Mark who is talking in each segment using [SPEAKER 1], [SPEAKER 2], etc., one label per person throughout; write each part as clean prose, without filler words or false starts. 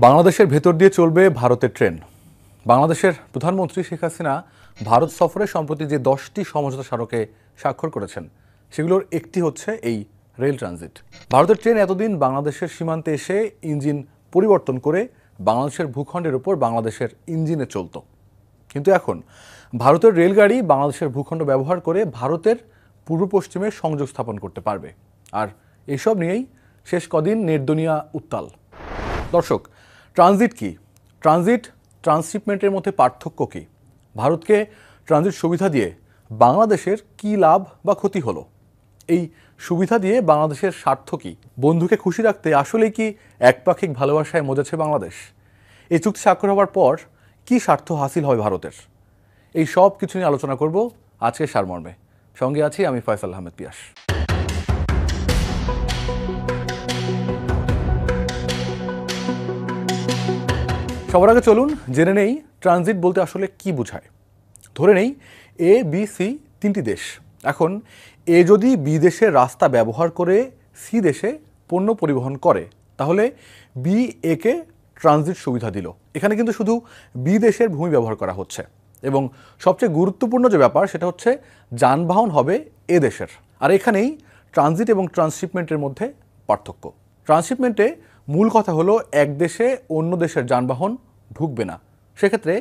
[SPEAKER 1] বাংলাদেশের ভেতর দিয়ে চলবে ভারতের ট্রেন। বাংলাদেশের প্রধানমন্ত্রী শেখ হাসিনা ভারত সফরে সম্প্রতি যে 10টি সমঝোতা স্মারকে স্বাক্ষর করেছেন সেগুলোর একটি হচ্ছে এই রেল ট্রানজিট। ভারতের ট্রেন এতদিন বাংলাদেশের সীমান্তে এসে ইঞ্জিন পরিবর্তন করে বাংলাদেশের ভূখণ্ডের উপর বাংলাদেশের ইঞ্জিনে চলত, কিন্তু এখন ভারতের রেলগাড়ি বাংলাদেশের ভূখণ্ড ব্যবহার করে ভারতের পূর্ব পশ্চিমে সংযোগ স্থাপন করতে পারবে। আর এসব নিয়েই শেষ কদিন নেটদুনিয়া উত্তাল। দর্শক, ট্রানজিট কি? ট্রান্সশিপমেন্টের মধ্যে পার্থক্য কি? ভারতকে ট্রানজিট সুবিধা দিয়ে বাংলাদেশের কি লাভ বা ক্ষতি হলো? এই সুবিধা দিয়ে বাংলাদেশের স্বার্থ কি? বন্ধুকে খুশি রাখতে আসলেই কি একপাক্ষিক ভালোবাসায় মজেছে বাংলাদেশ? এই চুক্তি স্বাক্ষর হওয়ার পর কি স্বার্থ হাসিল হয় ভারতের? এই সব কিছু নিয়ে আলোচনা করব আজকে সারমর্মে। সঙ্গে আছি আমি ফয়সাল আহমেদ পিয়াস। সবার আগে চলুন জেনে নেই ট্রানজিট বলতে আসলে কি বোঝায়। ধরে নেই এ, বি, সি তিনটি দেশ। এখন এ যদি বি দেশের রাস্তা ব্যবহার করে সি দেশে পণ্য পরিবহন করে, তাহলে বি একে ট্রানজিট সুবিধা দিল। এখানে কিন্তু শুধু বি দেশের ভূমি ব্যবহার করা হচ্ছে, এবং সবচেয়ে গুরুত্বপূর্ণ যে ব্যাপার সেটা হচ্ছে যানবাহন হবে এ দেশের। আর এখানেই ট্রানজিট এবং ট্রান্সশিপমেন্টের মধ্যে পার্থক্য। ট্রান্সশিপমেন্টে মূল কথা হলো এক দেশে অন্য দেশের যানবাহন ঢুকবে না। সেক্ষেত্রে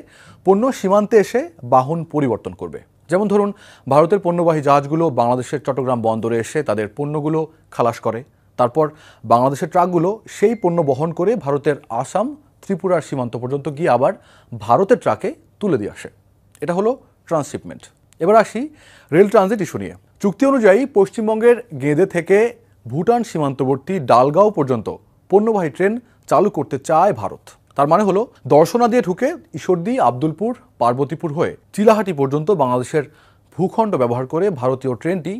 [SPEAKER 1] পণ্য সীমান্তে এসে বাহন পরিবর্তন করবে। যেমন ধরুন, ভারতের পণ্যবাহী জাহাজগুলো বাংলাদেশের চট্টগ্রাম বন্দরে এসে তাদের পণ্যগুলো খালাস করে, তারপর বাংলাদেশের ট্রাকগুলো সেই পণ্য বহন করে ভারতের আসাম ত্রিপুরার সীমান্ত পর্যন্ত গিয়ে আবার ভারতের ট্রাকে তুলে দিয়ে আসে। এটা হলো ট্রান্সশিপমেন্ট। এবার আসি রেল ট্রানজিট ইস্যু নিয়ে। চুক্তি অনুযায়ী পশ্চিমবঙ্গের গেদে থেকে ভুটান সীমান্তবর্তী ডালগাঁও পর্যন্ত পণ্যবাহী ট্রেন চালু করতে চায় ভারত। তার মানে হলো দর্শনা দিয়ে ঢুকে ঈশ্বরদী, আব্দুলপুর, পার্বতীপুর হয়ে চিলাহাটি পর্যন্ত বাংলাদেশের ভূখণ্ড ব্যবহার করে ভারতীয় ট্রেনটি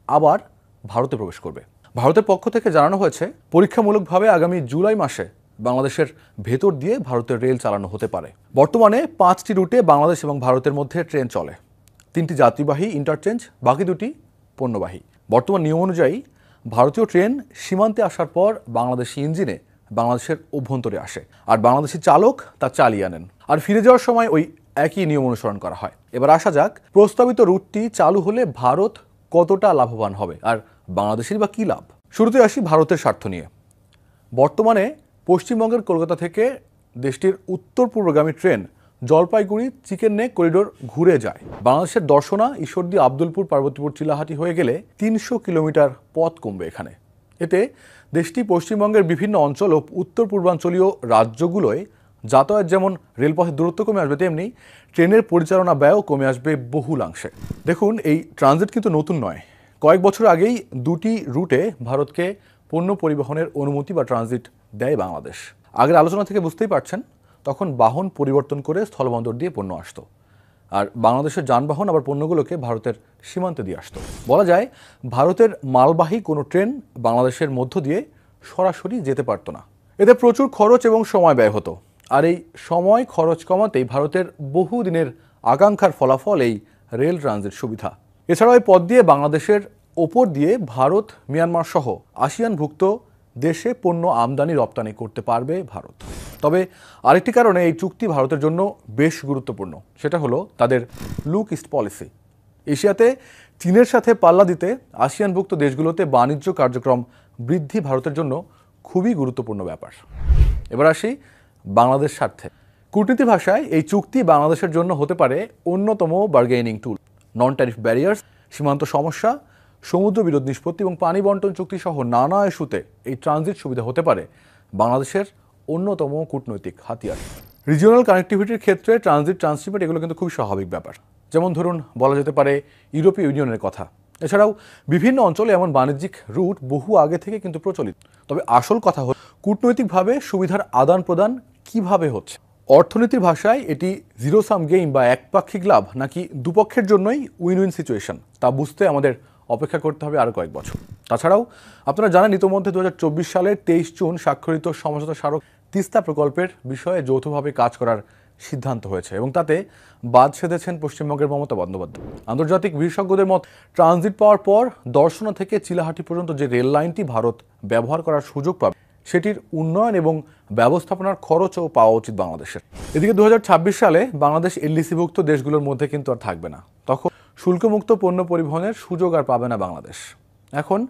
[SPEAKER 1] আবার ভারতে প্রবেশ করবে। ভারতের পক্ষ থেকে জানানো হয়েছে পরীক্ষামূলকভাবে আগামী জুলাই মাসে বাংলাদেশের ভেতর দিয়ে ভারতের রেল চালানো হতে পারে। বর্তমানে 5টি রুটে বাংলাদেশ এবং ভারতের মধ্যে ট্রেন চলে। 3টি যাত্রীবাহী ইন্টারচেঞ্জ, বাকি 2টি পণ্যবাহী। বর্তমান নিয়ম অনুযায়ী ভারতীয় ট্রেন সীমান্তে আসার পর বাংলাদেশি ইঞ্জিনে বাংলাদেশের অভ্যন্তরে আসে, আর বাংলাদেশি চালক তা চালিয়ে আনেন, আর ফিরে যাওয়ার সময় ওই একই নিয়ম অনুসরণ করা হয়। এবার আসা যাক, প্রস্তাবিত রুটটি চালু হলে ভারত কতটা লাভবান হবে, আর বাংলাদেশের বা কী লাভ? শুরুতে আসি ভারতের স্বার্থ নিয়ে। বর্তমানে পশ্চিমবঙ্গের কলকাতা থেকে দেশটির উত্তর পূর্বগামী train Jalpaiguri chicken neck corridor ঘুরে যায়। বাংলাদেশের দর্শনা, ঈশ্বরদী, আব্দুলপুর, পার্বতীপুর, চিলাহাটি হয়ে গেলে 300 কিলোমিটার পথ কমবে এখানে। এতে দেশটি পশ্চিমবঙ্গের বিভিন্ন অঞ্চল ও উত্তর পূর্বাঞ্চলীয় রাজ্যগুলোয় যাতায়াত যেমন রেলপথের দূরত্ব কমে আসবে, তেমনি ট্রেনের পরিচালনা ব্যয়ও কমে আসবে বহুলাংশে। দেখুন, এই ট্রানজিট কিন্তু নতুন নয়। কয়েক বছর আগেই 2টি রুটে ভারতকে পণ্য পরিবহনের অনুমতি বা ট্রানজিট দেয় বাংলাদেশ। আগের আলোচনা থেকে বুঝতেই পারছেন, তখন বাহন পরিবর্তন করে স্থলবন্দর দিয়ে পণ্য আসতো, আর বাংলাদেশের যানবাহন আবার পণ্যগুলোকে ভারতের সীমান্তে দিয়ে আসতো। বলা যায় ভারতের মালবাহী কোনো ট্রেন বাংলাদেশের মধ্য দিয়ে সরাসরি যেতে পারতো না। এতে প্রচুর খরচ এবং সময় ব্যয় হতো, আর এই সময় খরচ কমাতেই ভারতের বহুদিনের আকাঙ্ক্ষার ফলাফল এই রেল ট্রানজিট সুবিধা। এছাড়াও এই পথ দিয়ে বাংলাদেশের ওপর দিয়ে ভারত, মিয়ানমার সহ আসিয়ানভুক্ত দেশে পণ্য আমদানি রপ্তানি করতে পারবে ভারত। তবে আরেকটি কারণে এই চুক্তি ভারতের জন্য বেশ গুরুত্বপূর্ণ, সেটা হলো তাদের লুক ইস্ট পলিসি। এশিয়াতে চীনের সাথে পাল্লা দিতে আসিয়ানভুক্ত দেশগুলোতে বাণিজ্য কার্যক্রম বৃদ্ধি ভারতের জন্য খুবই গুরুত্বপূর্ণ ব্যাপার। এবার আসি বাংলাদেশ স্বার্থে। কূটনীতির ভাষায় এই চুক্তি বাংলাদেশের জন্য হতে পারে অন্যতম বার্গেনিং টুল। নন ট্যারিফ ব্যারিয়ার্স, সীমান্ত সমস্যা, সমুদ্র বিরোধ নিষ্পত্তি এবং পানি বন্টন চুক্তি সহ নানা ইস্যুতে এই ট্রানজিট সুবিধা হতে পারে বাংলাদেশের অন্যতম কূটনৈতিক হাতিয়ার। রিজিওনাল কানেক্টিভিটির ক্ষেত্রে ট্রানজিট, ট্রান্সশিপমেন্ট এগুলো কিন্তু খুবই স্বাভাবিক ব্যাপার। যেমন ধরুন, বলা যেতে পারে ইউরোপীয় ইউনিয়নের কথা। এছাড়াও বিভিন্ন অঞ্চলে এমন বাণিজ্যিক রুট বহু আগে থেকে কিন্তু প্রচলিত। তবে আসল কথা হল কূটনৈতিকভাবে সুবিধার আদান প্রদান কিভাবে হচ্ছে। অর্থনীতির ভাষায় এটি জিরো সাম গেম বা একপাক্ষিক লাভ, নাকি দুপক্ষের জন্যই উইন উইন সিচুয়েশন, তা বুঝতে আমাদের অপেক্ষা করতে হবে আরও কয়েক বছর। তাছাড়াও আপনারা জানেন, ইতোমধ্যে 2024 সালের 23 জুন স্বাক্ষরিত সমঝোতা স্মারক তিস্তা প্রকল্পের বিষয়ে যৌথভাবে কাজ করার সিদ্ধান্ত হয়েছে, এবং তাতে বাদ সেধেছেন পশ্চিমবঙ্গের মমতা বন্দ্যোপাধ্যায়। আন্তর্জাতিক বিশেষজ্ঞদের মত, ট্রানজিট পাওয়ার পর দর্শনা থেকে চিলাহাটি পর্যন্ত যে রেল লাইনটি ভারত ব্যবহার করার সুযোগ পাবে, সেটির উন্নয়ন এবং ব্যবস্থাপনার খরচও পাওয়া উচিত বাংলাদেশের। এদিকে 2026 সালে বাংলাদেশ এলডিসিভুক্ত দেশগুলোর মধ্যে কিন্তু আর থাকবে না। তখন শুল্কমুক্ত পণ্য পরিবহনের সুযোগ আর পাবে না বাংলাদেশ। এখন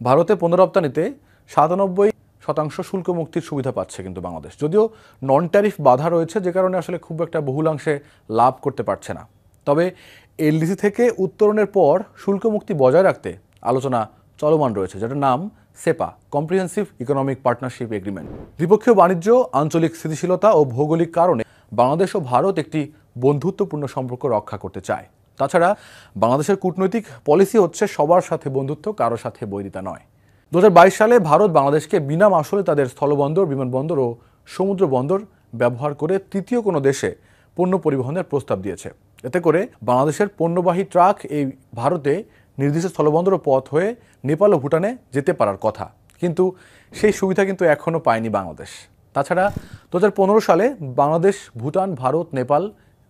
[SPEAKER 1] ভারতে পণ্য রপ্তানিতে 97% শুল্ক মুক্তির সুবিধা পাচ্ছে কিন্তু বাংলাদেশ, যদিও নন ট্যারিফ বাধা রয়েছে, যে কারণে আসলে খুব একটা বহুলাংশে লাভ করতে পারছে না। তবে এলডিসি থেকে উত্তরণের পর শুল্ক মুক্তি বজায় রাখতে আলোচনা চলমান রয়েছে, যেটার নাম সেপা, কম্প্রিহেন্সিভ ইকোনমিক পার্টনারশিপ এগ্রিমেন্ট। দ্বিপক্ষীয় বাণিজ্য, আঞ্চলিক স্থিতিশীলতা ও ভৌগোলিক কারণে বাংলাদেশ ও ভারত একটি বন্ধুত্বপূর্ণ সম্পর্ক রক্ষা করতে চায়। তাছাড়া বাংলাদেশের কূটনৈতিক পলিসি হচ্ছে সবার সাথে বন্ধুত্ব, কারোর সাথে বৈরিতা নয়। 2022 সালে ভারত বাংলাদেশকে বিনা মাশুলে তাদের স্থলবন্দর, বিমানবন্দর ও সমুদ্র বন্দর ব্যবহার করে তৃতীয় কোনো দেশে পণ্য পরিবহনের প্রস্তাব দিয়েছে। এতে করে বাংলাদেশের পণ্যবাহী ট্রাক এই ভারতে নির্দিষ্ট স্থলবন্দর ও পথ হয়ে নেপাল ও ভুটানে যেতে পারার কথা, কিন্তু সেই সুবিধা কিন্তু এখনও পায়নি বাংলাদেশ। তাছাড়া 2015 সালে বাংলাদেশ, ভুটান, ভারত, নেপাল,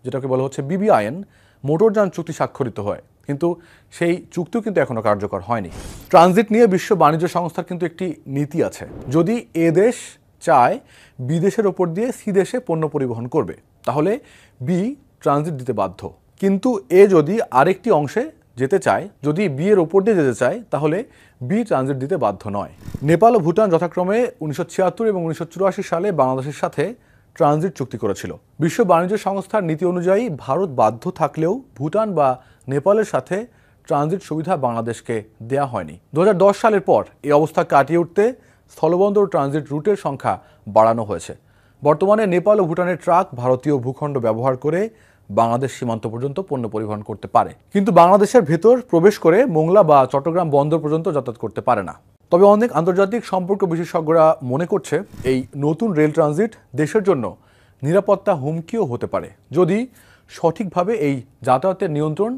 [SPEAKER 1] যেটাকে বলা হচ্ছে বিবিআইএন মোটরযান চুক্তি স্বাক্ষরিত হয়, কিন্তু সেই চুক্তিও কিন্তু এখনও কার্যকর হয়নি। ট্রানজিট নিয়ে বিশ্ব বাণিজ্য সংস্থার কিন্তু একটি নীতি আছে। যদি এ দেশ চায় বিদেশের ওপর দিয়ে সি দেশে পণ্য পরিবহন করবে, তাহলে বি ট্রানজিট দিতে বাধ্য। কিন্তু এ যদি আরেকটি অংশে যেতে চায়, যদি বি এর ওপর দিয়ে যেতে চায়, তাহলে বি ট্রানজিট দিতে বাধ্য নয়। নেপাল ও ভুটান যথাক্রমে 1976 এবং 1984 সালে বাংলাদেশের সাথে ট্রানজিট চুক্তি করেছিল। বিশ্ব বাণিজ্য সংস্থার নীতি অনুযায়ী ভারত বাধ্য থাকলেও ভুটান বা নেপালের সাথে ট্রানজিট সুবিধা বাংলাদেশকে দেয়া হয়নি। 2010 সালের পর এই অবস্থা কাটিয়ে উঠতে স্থলবন্দর ট্রানজিট রুটের সংখ্যা বাড়ানো হয়েছে। বর্তমানে নেপাল ও ভুটানের ট্রাক ভারতীয় ভূখণ্ড ব্যবহার করে বাংলাদেশ সীমান্ত পর্যন্ত পণ্য পরিবহন করতে পারে, কিন্তু বাংলাদেশের ভেতর প্রবেশ করে মোংলা বা চট্টগ্রাম বন্দর পর্যন্ত যাতায়াত করতে পারে না। তবে অনেক আন্তর্জাতিক সম্পর্ক বিশেষজ্ঞরা মনে করছে এই নতুন রেল ট্রানজিট দেশের জন্য নিরাপত্তা হুমকিও হতে পারে, যদি সঠিকভাবে এই যাতায়াতের নিয়ন্ত্রণ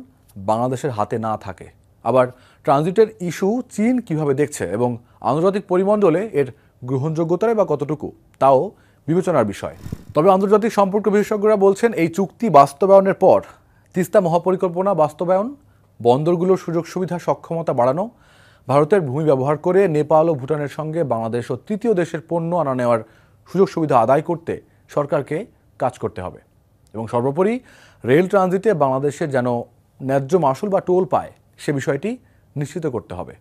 [SPEAKER 1] বাংলাদেশের হাতে না থাকে। আবার ট্রানজিটের ইস্যু চীন কিভাবে দেখছে এবং আন্তর্জাতিক পরিমণ্ডলে এর গ্রহণযোগ্যতায় বা কতটুকু, তাও বিবেচনার বিষয়। তবে আন্তর্জাতিক সম্পর্ক বিশেষজ্ঞরা বলছেন, এই চুক্তি বাস্তবায়নের পর তিস্তা মহাপরিকল্পনা বাস্তবায়ন, বন্দরগুলোর সুযোগ সুবিধা সক্ষমতা বাড়ানো, ভারতের ভূমি ব্যবহার করে নেপাল ও ভুটানের সঙ্গে বাংলাদেশ ও তৃতীয় দেশের পণ্য আনা নেওয়ার সুযোগ সুবিধা আদায় করতে সরকারকে কাজ করতে হবে এবং সর্বোপরি রেল ট্রানজিটে বাংলাদেশের যেন ন্যায্য মাশুল বা টোল পায়, সে বিষয়টি নিশ্চিত করতে হবে।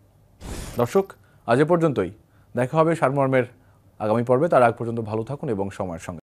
[SPEAKER 1] দর্শক, আজ এ পর্যন্তই। দেখা হবে সারমর্মের আগামী পর্বে। তার আগ পর্যন্ত ভালো থাকুন এবং সময়ের সঙ্গে